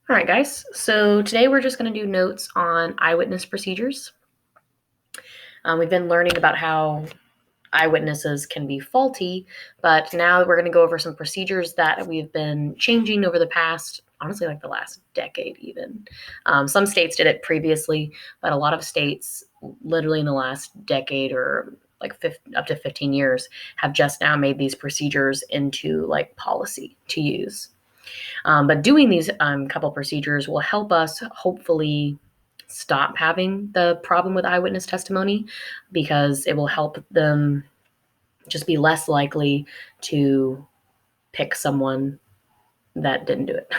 All right, guys. So today we're just going to do notes on eyewitness procedures. We've been learning about how eyewitnesses can be faulty, but now we're going to go over some procedures that we've been changing over the past, honestly, like the last decade even. Some states did it previously, but a lot of states, literally in the last decade or like up to 15 years, have just now made these procedures into like policy to use. But doing these couple procedures will help us hopefully stop having the problem with eyewitness testimony, because it will help them just be less likely to pick someone that didn't do it.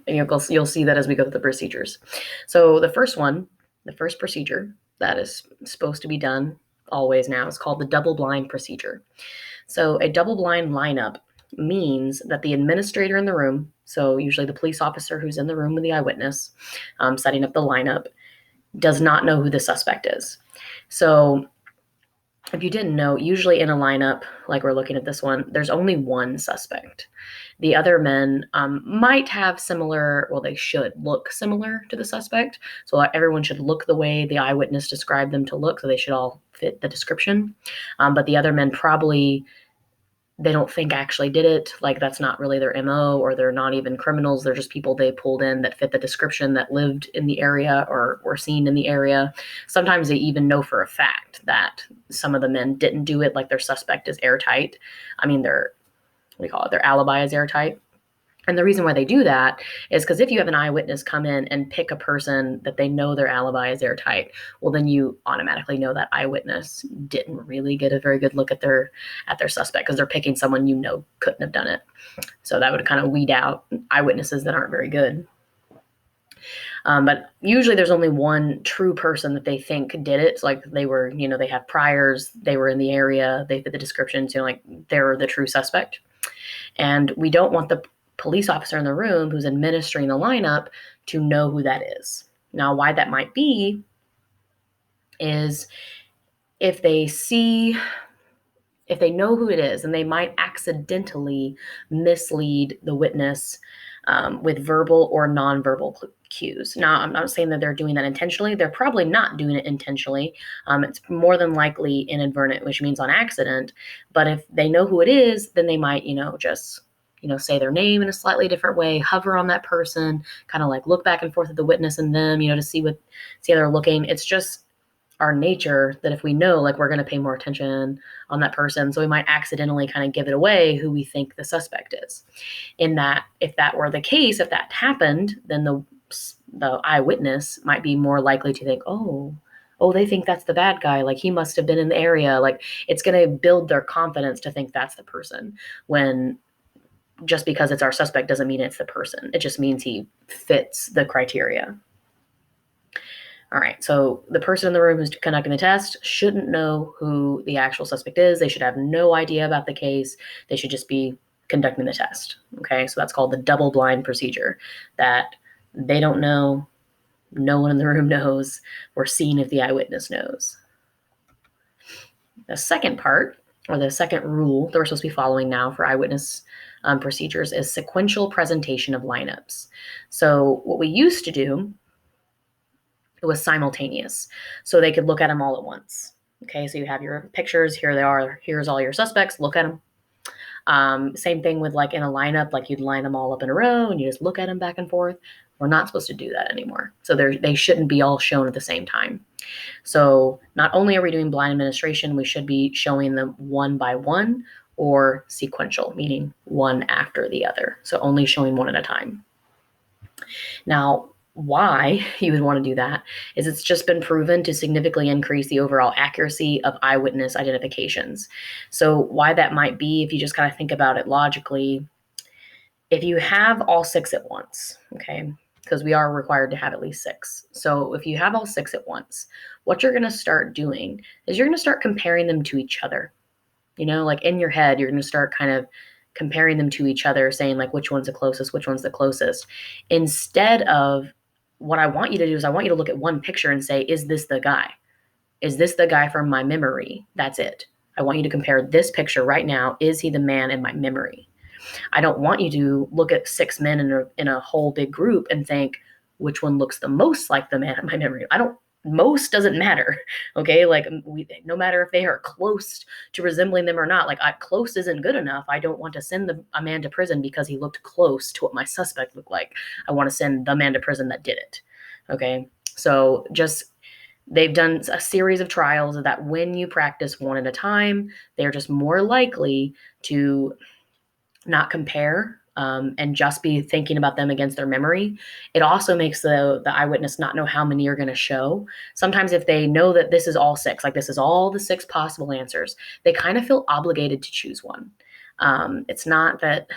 And you'll see that as we go through the procedures. So the first procedure that is supposed to be done always now is called the double-blind procedure. So a double-blind lineup means that the administrator in the room, so usually the police officer who's in the room with the eyewitness, setting up the lineup, does not know who the suspect is. So if you didn't know, usually in a lineup, like we're looking at this one, there's only one suspect. The other men might have similar, well, they should look similar to the suspect. So everyone should look the way the eyewitness described them to look. So they should all fit the description. But the other men probably, they don't think actually did it. Like that's not really their MO, or they're not even criminals. They're just people they pulled in that fit the description, that lived in the area or were seen in the area. Sometimes they even know for a fact that some of the men didn't do it, like their suspect is airtight. I mean, their, what do you call it? Their alibi is airtight. And the reason why they do that is because if you have an eyewitness come in and pick a person that they know their alibi is airtight, well, then you automatically know that eyewitness didn't really get a very good look at their suspect, because they're picking someone you know couldn't have done it. So that would kind of weed out eyewitnesses that aren't very good. But usually there's only one true person that they think did it. So like they were, they have priors, they were in the area, they fit the description, so like they're the true suspect. And we don't want the police officer in the room who's administering the lineup to know who that is. Now, why that might be is if they know who it is, and they might accidentally mislead the witness with verbal or nonverbal cues. Now, I'm not saying that they're doing that intentionally. They're probably not doing it intentionally. It's more than likely inadvertent, which means on accident. But if they know who it is, then they might, just say their name in a slightly different way, hover on that person, kind of like look back and forth at the witness and them, to see how they're looking. It's just our nature that if we know, like, we're going to pay more attention on that person. So we might accidentally kind of give it away who we think the suspect is. In that, if that were the case, if that happened, then the eyewitness might be more likely to think, oh, they think that's the bad guy. Like he must have been in the area. Like it's going to build their confidence to think that's the person, when just because it's our suspect doesn't mean it's the person. It just means he fits the criteria. All right, so the person in the room who's conducting the test shouldn't know who the actual suspect is. They should have no idea about the case. They should just be conducting the test. Okay, so that's called the double-blind procedure, that they don't know, no one in the room knows. We're seeing if the eyewitness knows. The second part, or the second rule that we're supposed to be following now for eyewitness procedures, is sequential presentation of lineups. So what we used to do, it was simultaneous. So they could look at them all at once. Okay, so you have your pictures, here they are, here's all your suspects, look at them. Same thing with like in a lineup, like you'd line them all up in a row and you just look at them back and forth. We're not supposed to do that anymore. So they shouldn't be all shown at the same time. So not only are we doing blind administration, we should be showing them one by one, or sequential, meaning one after the other. So only showing one at a time. Now, why you would want to do that is it's just been proven to significantly increase the overall accuracy of eyewitness identifications. So why that might be, if you just kind of think about it logically, if you have all six at once, okay, because we are required to have at least six. So if you have all six at once, what you're going to start doing is you're going to start comparing them to each other. Like in your head, you're going to start kind of comparing them to each other, saying like, which one's the closest, which one's the closest. Instead of, what I want you to do is I want you to look at one picture and say, is this the guy? Is this the guy from my memory? That's it. I want you to compare this picture right now. Is he the man in my memory? I don't want you to look at 6 men in a whole big group and think, which one looks the most like the man in my memory? Most doesn't matter. Okay. Like no matter if they are close to resembling them or not, like close isn't good enough. I don't want to send a man to prison because he looked close to what my suspect looked like. I want to send the man to prison that did it. Okay. So they've done a series of trials that when you practice one at a time, they're just more likely to not compare and just be thinking about them against their memory. It also makes the eyewitness not know how many you're going to show. Sometimes if they know that this is all 6, like this is all the 6 possible answers, they kind of feel obligated to choose one. It's not that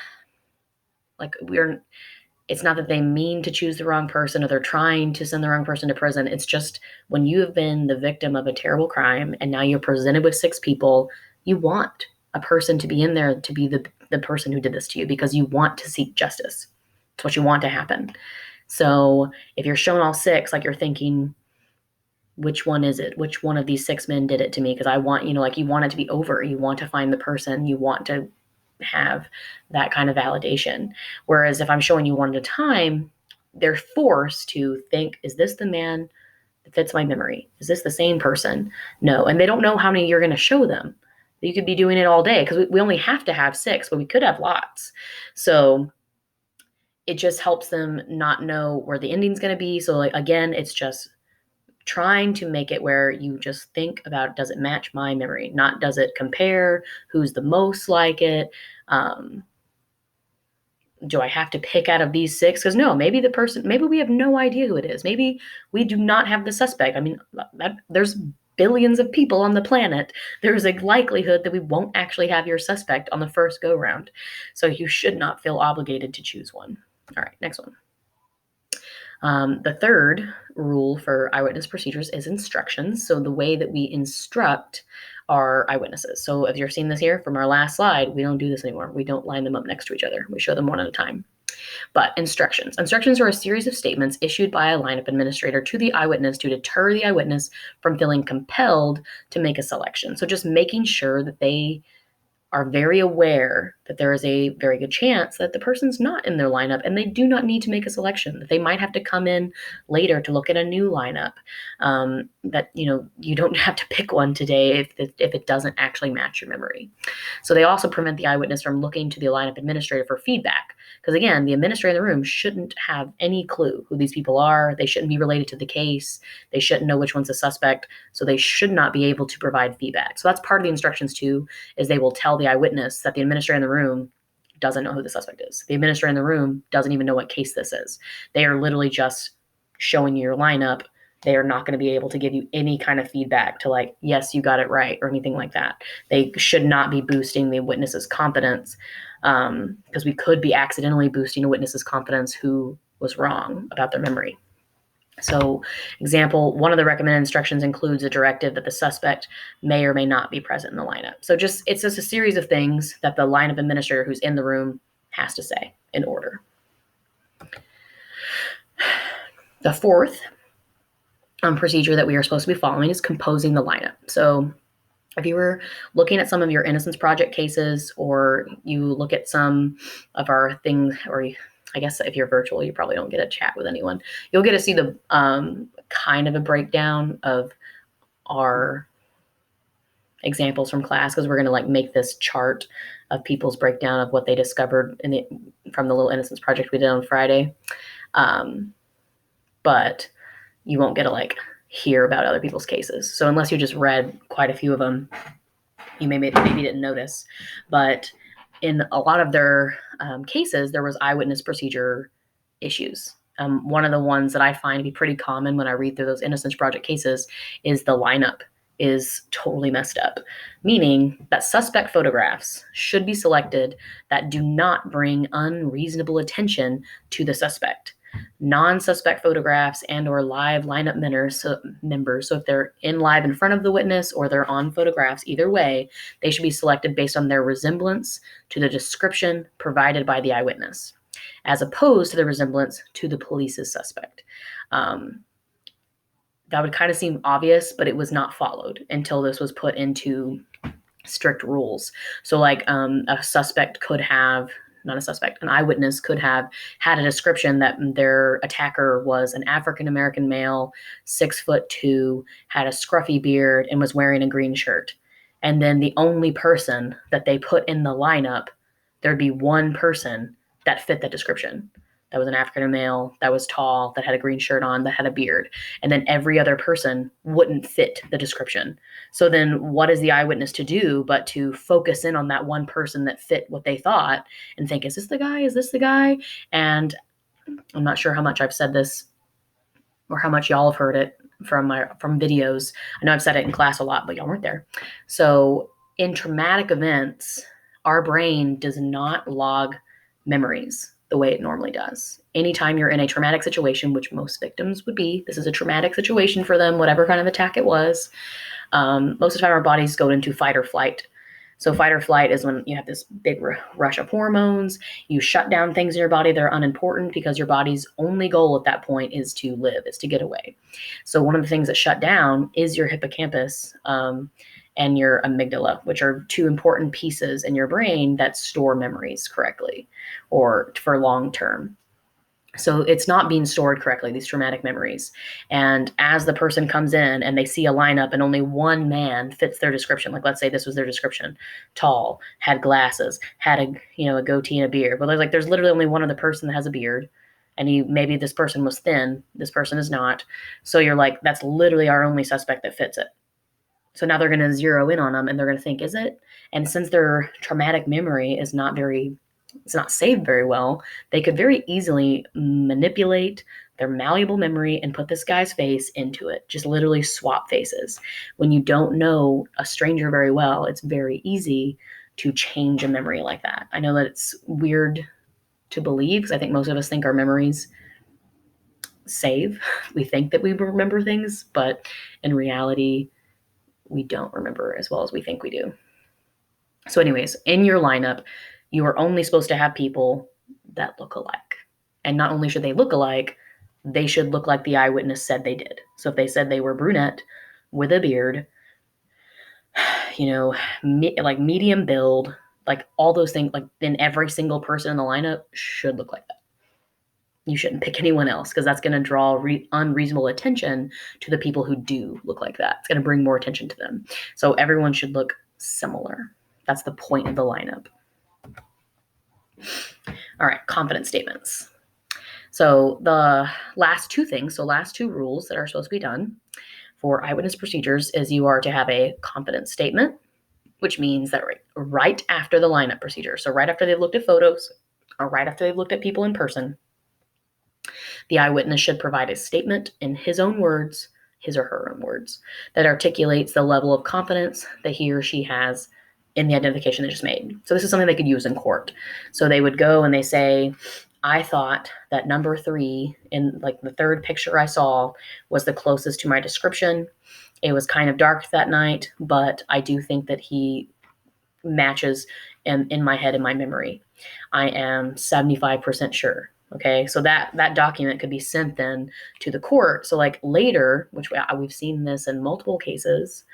it's not that they mean to choose the wrong person or they're trying to send the wrong person to prison. It's just when you have been the victim of a terrible crime and now you're presented with 6 people, you want a person to be in there to be the person who did this to you because you want to seek justice. It's what you want to happen. So if you're shown all 6, like you're thinking, which one is it? Which one of these 6 men did it to me? Because I want, like you want it to be over. You want to find the person. You want to have that kind of validation. Whereas if I'm showing you one at a time, they're forced to think, is this the man that fits my memory? Is this the same person? No. And they don't know how many you're going to show them. You could be doing it all day because we only have to have 6, but we could have lots. So it just helps them not know where the ending's going to be. So like, again, it's just trying to make it where you just think about, does it match my memory? Not does it compare? Who's the most like it? Do I have to pick out of these 6? Because no, maybe we have no idea who it is. Maybe we do not have the suspect. I mean, there's billions of people on the planet. There's a likelihood that we won't actually have your suspect on the first go round. So you should not feel obligated to choose one. All right, next one. The third rule for eyewitness procedures is instructions. So the way that we instruct our eyewitnesses. So if you're seeing this here from our last slide, we don't do this anymore. We don't line them up next to each other. We show them one at a time. But instructions. Instructions are a series of statements issued by a lineup administrator to the eyewitness to deter the eyewitness from feeling compelled to make a selection. So just making sure that they are very aware that there is a very good chance that the person's not in their lineup and they do not need to make a selection, that they might have to come in later to look at a new lineup, that, you don't have to pick one today if it doesn't actually match your memory. So they also prevent the eyewitness from looking to the lineup administrator for feedback. Because again, the administrator in the room shouldn't have any clue who these people are. They shouldn't be related to the case. They shouldn't know which one's a suspect. So they should not be able to provide feedback. So that's part of the instructions too, is they will tell the eyewitness that the administrator in the room doesn't know who the suspect is. The administrator in the room doesn't even know what case this is. They are literally just showing you your lineup. They are not going to be able to give you any kind of feedback to like, yes, you got it right, or anything like that. They should not be boosting the witness's confidence, because we could be accidentally boosting a witness's confidence who was wrong about their memory. So, example, one of the recommended instructions includes a directive that the suspect may or may not be present in the lineup. So it's just a series of things that the lineup administrator who's in the room has to say in order. The fourth procedure that we are supposed to be following is composing the lineup. So if you were looking at some of your Innocence Project cases, or you look at some of our things, or I guess if you're virtual, you probably don't get a chat with anyone. You'll get to see the kind of a breakdown of our examples from class, because we're going to like make this chart of people's breakdown of what they discovered from the little Innocence Project we did on Friday. But you won't get to like hear about other people's cases. So unless you just read quite a few of them, you maybe didn't notice. But in a lot of their cases, there was eyewitness procedure issues. One of the ones that I find to be pretty common when I read through those Innocence Project cases is the lineup is totally messed up, meaning that suspect photographs should be selected that do not bring unreasonable attention to the suspect. Non-suspect photographs and or live lineup members, so if they're in live in front of the witness or they're on photographs, either way, they should be selected based on their resemblance to the description provided by the eyewitness, as opposed to the resemblance to the police's suspect. That would kind of seem obvious, but it was not followed until this was put into strict rules. So like a suspect could have not a suspect, an eyewitness could have had a description that their attacker was an African-American male, 6'2", had a scruffy beard, and was wearing a green shirt. And then the only person that they put in the lineup, there'd be one person that fit that description. That was an African male, that was tall, that had a green shirt on, that had a beard. And then every other person wouldn't fit the description. So then what is the eyewitness to do but to focus in on that one person that fit what they thought and think, is this the guy? Is this the guy? And I'm not sure how much I've said this or how much y'all have heard it from videos. I know I've said it in class a lot, but y'all weren't there. So in traumatic events, our brain does not log memories the way it normally does. Anytime you're in a traumatic situation, which most victims would be, this is a traumatic situation for them, whatever kind of attack it was. Most of the time our bodies go into fight or flight. So fight or flight is when you have this big rush of hormones. You shut down things in your body that are unimportant because your body's only goal at that point is to live, is to get away. So one of the things that shut down is your hippocampus and your amygdala, which are two important pieces in your brain that store memories correctly or for long term. So it's not being stored correctly, these traumatic memories. And as the person comes in and they see a lineup and only one man fits their description, like let's say this was their description, tall, had glasses, had a goatee and a beard. But there's literally only one other person that has a beard. And maybe this person was thin, this person is not. So you're like, that's literally our only suspect that fits it. So now they're going to zero in on them and they're going to think, is it? And since their traumatic memory is it's not saved very well, they could very easily manipulate their malleable memory and put this guy's face into it. Just literally swap faces. When you don't know a stranger very well, it's very easy to change a memory like that. I know that it's weird to believe because I think most of us think our memories save. We think that we remember things, but in reality, we don't remember as well as we think we do. So anyways, in your lineup, you are only supposed to have people that look alike. And not only should they look alike, they should look like the eyewitness said they did. So if they said they were brunette with a beard, like medium build, like all those things, like then every single person in the lineup should look like that. You shouldn't pick anyone else because that's going to draw unreasonable attention to the people who do look like that. It's going to bring more attention to them. So everyone should look similar. That's the point of the lineup. All right, confidence statements. So the last two rules that are supposed to be done for eyewitness procedures is you are to have a confidence statement, which means that right after the lineup procedure, so right after they've looked at photos or right after they've looked at people in person, the eyewitness should provide a statement in his or her own words, that articulates the level of confidence that he or she has in the identification they just made. So this is something they could use in court. So they would go and they say, I thought that number 3 in the third picture I saw was the closest to my description. It was kind of dark that night, but I do think that he matches in my head, in my memory. I am 75% sure. Okay, so that document could be sent then to the court. So later, which we've seen this in multiple cases,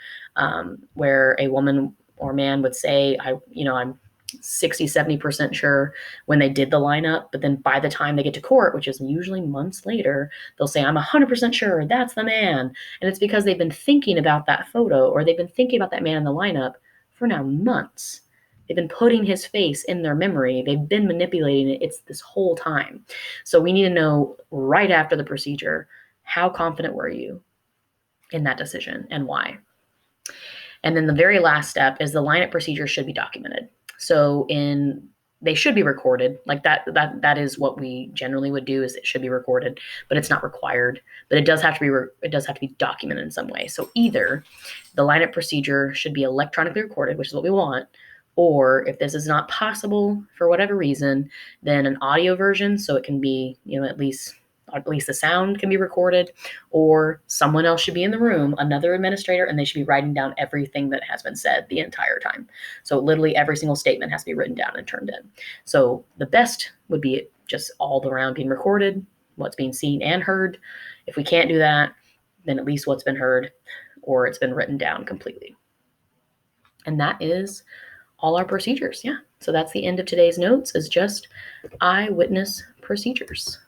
where a woman or man would say, I'm 60, 70% sure when they did the lineup, but then by the time they get to court, which is usually months later, they'll say, I'm 100% sure that's the man. And it's because they've been thinking about that photo or they've been thinking about that man in the lineup for now months. They've been putting his face in their memory. They've been manipulating it. It's this whole time. So we need to know right after the procedure, how confident were you in that decision and why? And then the very last step is the lineup procedure should be documented. So they should be recorded. That is what we generally would do, is it should be recorded, but it's not required. But it does have to be documented in some way. So either the lineup procedure should be electronically recorded, which is what we want, or if this is not possible for whatever reason, then an audio version, so it can be, at least the sound can be recorded, or someone else should be in the room, another administrator, and they should be writing down everything that has been said the entire time. So literally every single statement has to be written down and turned in. So the best would be just all around being recorded, what's being seen and heard. If we can't do that, then at least what's been heard or it's been written down completely. And that is all our procedures. Yeah. So that's the end of today's notes, is just eyewitness procedures.